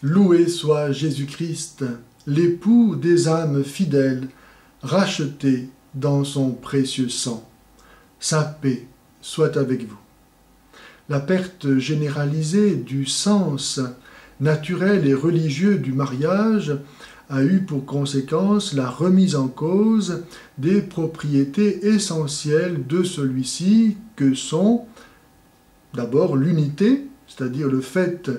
Loué soit Jésus-Christ, l'époux des âmes fidèles, racheté dans son précieux sang. Sa paix soit avec vous. La perte généralisée du sens naturel et religieux du mariage a eu pour conséquence la remise en cause des propriétés essentielles de celui-ci que sont d'abord l'unité, c'est-à-dire le fait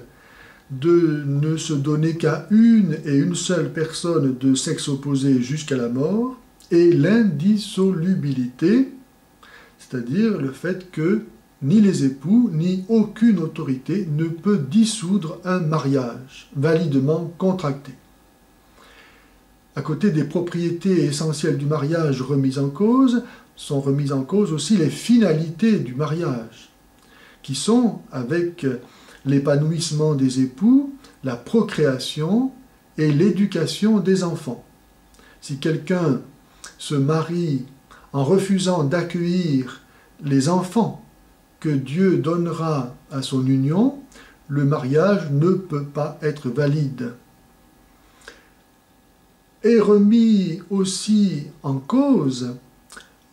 de ne se donner qu'à une et une seule personne de sexe opposé jusqu'à la mort, et l'indissolubilité, c'est-à-dire le fait que ni les époux, ni aucune autorité ne peut dissoudre un mariage validement contracté. À côté des propriétés essentielles du mariage remises en cause, sont remises en cause aussi les finalités du mariage, qui sont, avec l'épanouissement des époux, la procréation et l'éducation des enfants. Si quelqu'un se marie en refusant d'accueillir les enfants que Dieu donnera à son union, le mariage ne peut pas être valide. Est remis aussi en cause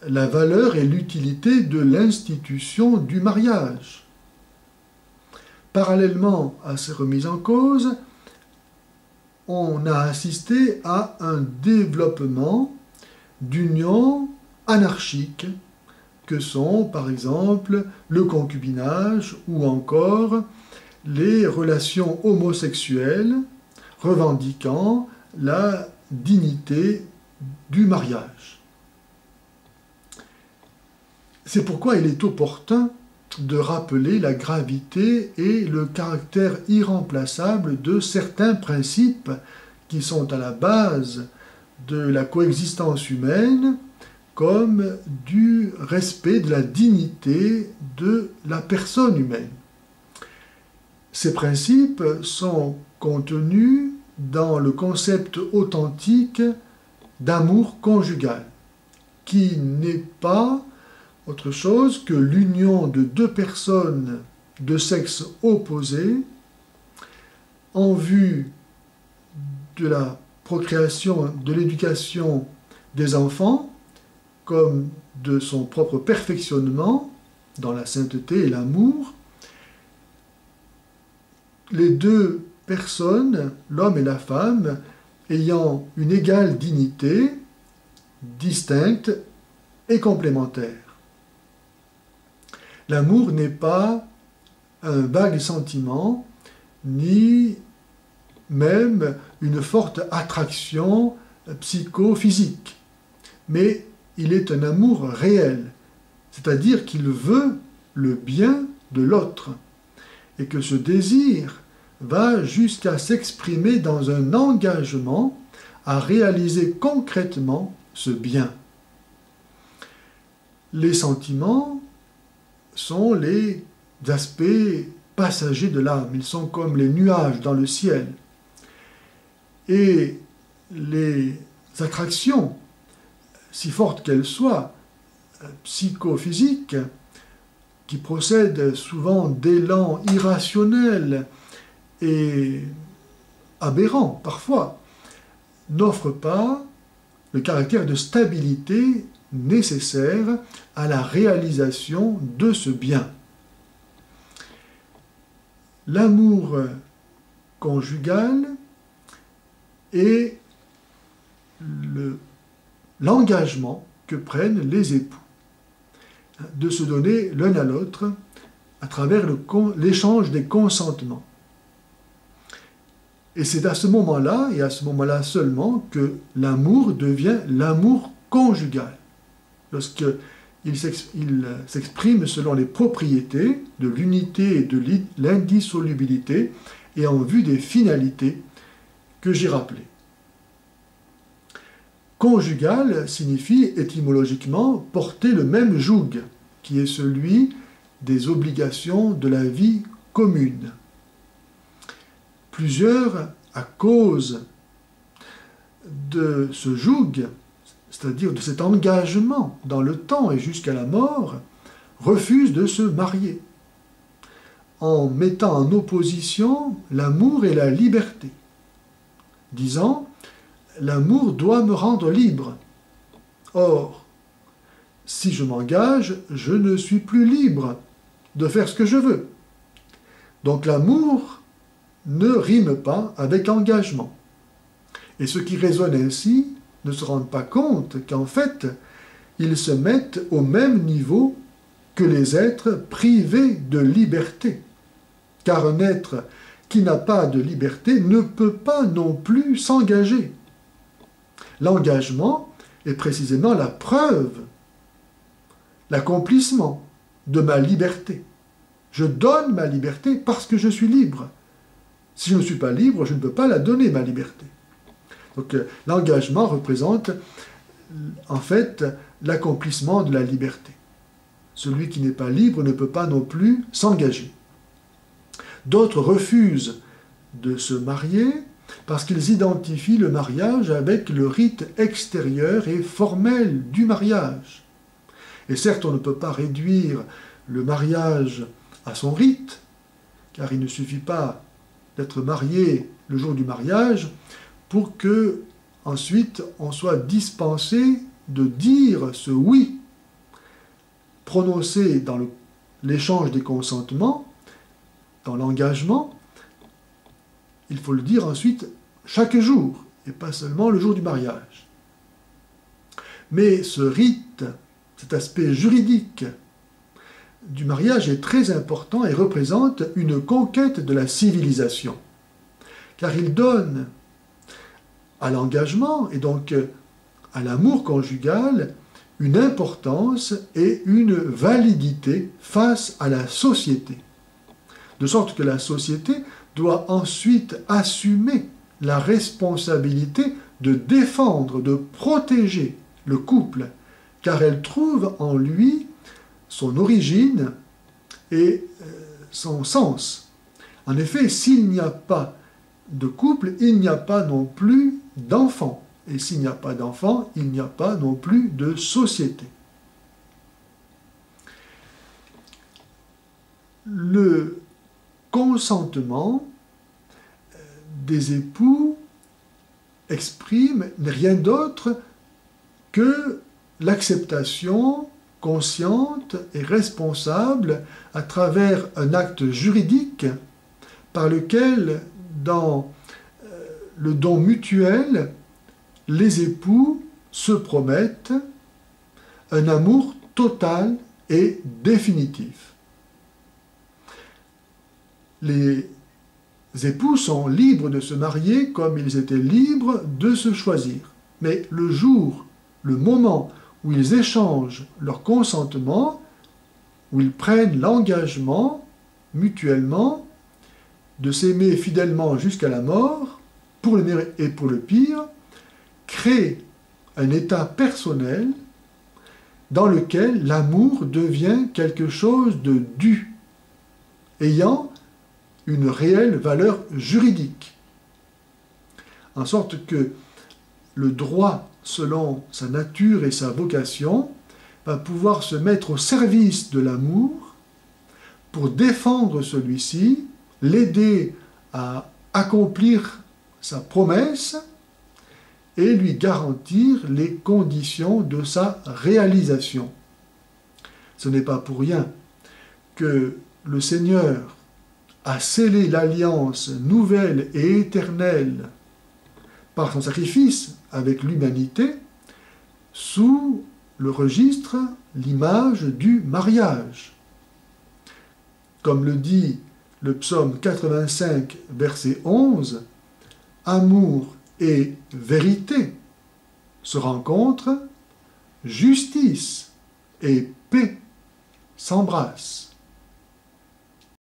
la valeur et l'utilité de l'institution du mariage. Parallèlement à ces remises en cause, on a assisté à un développement d'unions anarchiques que sont, par exemple, le concubinage ou encore les relations homosexuelles revendiquant la dignité du mariage. C'est pourquoi il est opportun de rappeler la gravité et le caractère irremplaçable de certains principes qui sont à la base de la coexistence humaine, comme du respect de la dignité de la personne humaine. Ces principes sont contenus dans le concept authentique d'amour conjugal, qui n'est pas autre chose que l'union de deux personnes de sexe opposé en vue de la procréation, de l'éducation des enfants, comme de son propre perfectionnement dans la sainteté et l'amour. Les deux personnes, l'homme et la femme, ayant une égale dignité, distincte et complémentaire. L'amour n'est pas un vague sentiment, ni même une forte attraction psychophysique, mais il est un amour réel, c'est-à-dire qu'il veut le bien de l'autre, et que ce désir va jusqu'à s'exprimer dans un engagement à réaliser concrètement ce bien. Les sentiments sont les aspects passagers de l'âme. Ils sont comme les nuages dans le ciel. Et les attractions, si fortes qu'elles soient, psychophysiques, qui procèdent souvent d'élans irrationnels et aberrants parfois, n'offrent pas le caractère de stabilité nécessaire à la réalisation de ce bien. L'amour conjugal est l'engagement que prennent les époux de se donner l'un à l'autre à travers l'échange des consentements. Et c'est à ce moment-là, et à ce moment-là seulement, que l'amour devient l'amour conjugal. Lorsqu'il s'exprime selon les propriétés de l'unité et de l'indissolubilité et en vue des finalités que j'ai rappelées. Conjugal signifie étymologiquement porter le même joug, qui est celui des obligations de la vie commune. Plusieurs, à cause de ce joug, c'est-à-dire de cet engagement dans le temps et jusqu'à la mort, refusent de se marier. en mettant en opposition l'amour et la liberté, disant « l'amour doit me rendre libre ». Or, si je m'engage, je ne suis plus libre de faire ce que je veux. Donc l'amour ne rime pas avec engagement. Et ceux qui raisonnent ainsi ne se rendent pas compte qu'en fait, ils se mettent au même niveau que les êtres privés de liberté. Car un être qui n'a pas de liberté ne peut pas non plus s'engager. L'engagement est précisément la preuve, l'accomplissement de ma liberté. Je donne ma liberté parce que je suis libre. Si je ne suis pas libre, je ne peux pas la donner, ma liberté. Donc l'engagement représente en fait l'accomplissement de la liberté. Celui qui n'est pas libre ne peut pas non plus s'engager. D'autres refusent de se marier parce qu'ils identifient le mariage avec le rite extérieur et formel du mariage. Et certes, on ne peut pas réduire le mariage à son rite, car il ne suffit pas d'être marié le jour du mariage pour que ensuite on soit dispensé de dire ce oui prononcé dans l'échange des consentements, dans l'engagement. Il faut le dire ensuite chaque jour, et pas seulement le jour du mariage. Mais ce rite, cet aspect juridique du mariage est très important et représente une conquête de la civilisation, car il donne à l'engagement et donc à l'amour conjugal une importance et une validité face à la société, de sorte que la société doit ensuite assumer la responsabilité de défendre, de protéger le couple, car elle trouve en lui son origine et son sens. En effet, s'il n'y a pas de couple, il n'y a pas non plus d'enfants. Et s'il n'y a pas d'enfants, il n'y a pas non plus de société. Le consentement des époux exprime rien d'autre que l'acceptation consciente et responsable à travers un acte juridique par lequel, dans le don mutuel, les époux se promettent un amour total et définitif. Les époux sont libres de se marier comme ils étaient libres de se choisir. Mais le jour, le moment où ils échangent leur consentement, où ils prennent l'engagement mutuellement de s'aimer fidèlement jusqu'à la mort, pour le meilleur et pour le pire, crée un état personnel dans lequel l'amour devient quelque chose de dû, ayant une réelle valeur juridique. En sorte que le droit, selon sa nature et sa vocation, va pouvoir se mettre au service de l'amour pour défendre celui-ci, l'aider à accomplir sa promesse et lui garantir les conditions de sa réalisation. Ce n'est pas pour rien que le Seigneur a scellé l'alliance nouvelle et éternelle par son sacrifice avec l'humanité sous le registre, l'image du mariage. Comme le dit le psaume 85, verset 11, « Amour et vérité se rencontrent, justice et paix s'embrassent. »